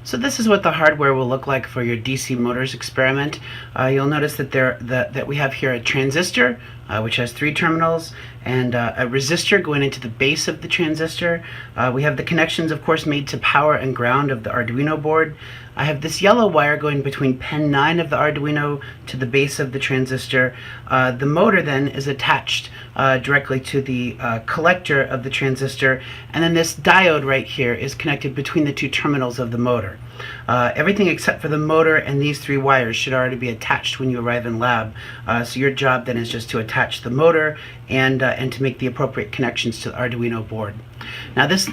So this is what the hardware will look like for your DC motors experiment. You'll notice that we have here a transistor, which has 3 terminals, and a resistor going into the base of the transistor. We have the connections, of course, made to power and ground of the Arduino board. I have this yellow wire going between pin 9 of the Arduino to the base of the transistor. The motor then is attached directly to the collector of the transistor, and then this diode right here is connected between the 2 terminals of the motor. Everything except for the motor and these 3 wires should already be attached when you arrive in lab. So your job then is just to attach the motor and to make the appropriate connections to the Arduino board. Now this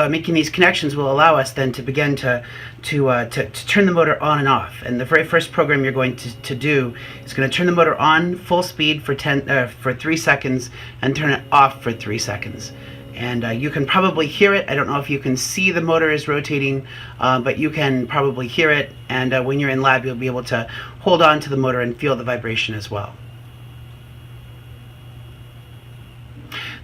making these connections will allow us then to begin to turn the motor on and off. And the very first program you're going to do is going to turn the motor on full speed for 3 seconds and turn it off for 3 seconds. And you can probably hear it. I don't know if you can see the motor is rotating, but you can probably hear it. And when you're in lab, you'll be able to hold on to the motor and feel the vibration as well.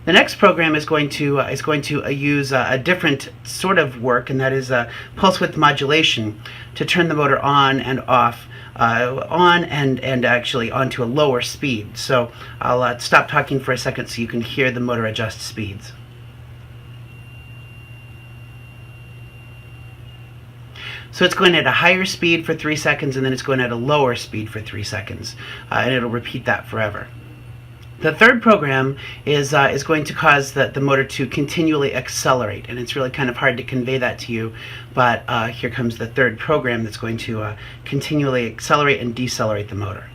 The next program is going to use a different sort of work, and that is pulse width modulation to turn the motor on and off, on and actually onto a lower speed. So I'll stop talking for a second so you can hear the motor adjust speeds. So it's going at a higher speed for 3 seconds, and then it's going at a lower speed for 3 seconds, and it'll repeat that forever. The third program is going to cause the motor to continually accelerate, and it's really kind of hard to convey that to you, but here comes the third program that's going to continually accelerate and decelerate the motor.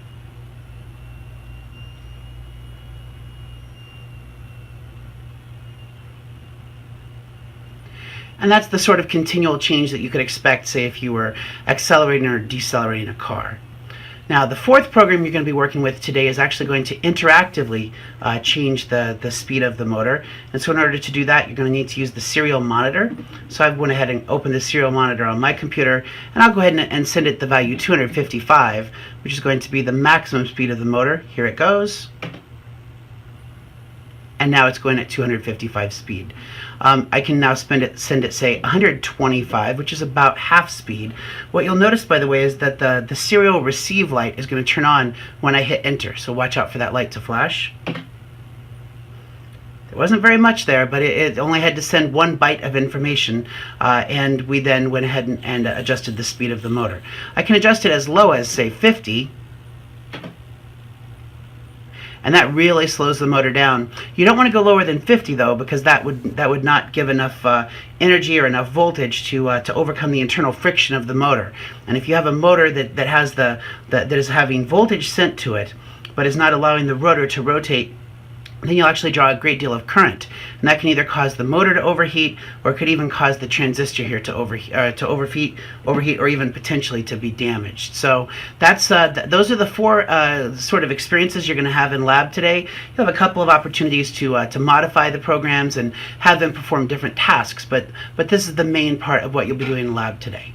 And that's the sort of continual change that you could expect, say, if you were accelerating or decelerating a car. Now, the fourth program you're going to be working with today is actually going to interactively change the speed of the motor. And so in order to do that, you're going to need to use the serial monitor. So I've went ahead and opened the serial monitor on my computer, and I'll go ahead and send it the value 255, which is going to be the maximum speed of the motor. Here it goes. And now it's going at 255 speed. I can now send it, say, 125, which is about half speed. What you'll notice, by the way, is that the serial receive light is going to turn on when I hit enter. So watch out for that light to flash. There wasn't very much there, but it only had to send 1 byte of information, and we then went ahead and adjusted the speed of the motor. I can adjust it as low as, say, 50. And that really slows the motor down. You don't want to go lower than 50 though, because that would not give enough energy or enough voltage to overcome the internal friction of the motor. And if you have a motor that is having voltage sent to it, but is not allowing the rotor to rotate, then you'll actually draw a great deal of current, and that can either cause the motor to overheat, or it could even cause the transistor here to overheat, or even potentially to be damaged. So that's those are the 4 sort of experiences you're going to have in lab today. You'll have a couple of opportunities to modify the programs and have them perform different tasks, but this is the main part of what you'll be doing in lab today.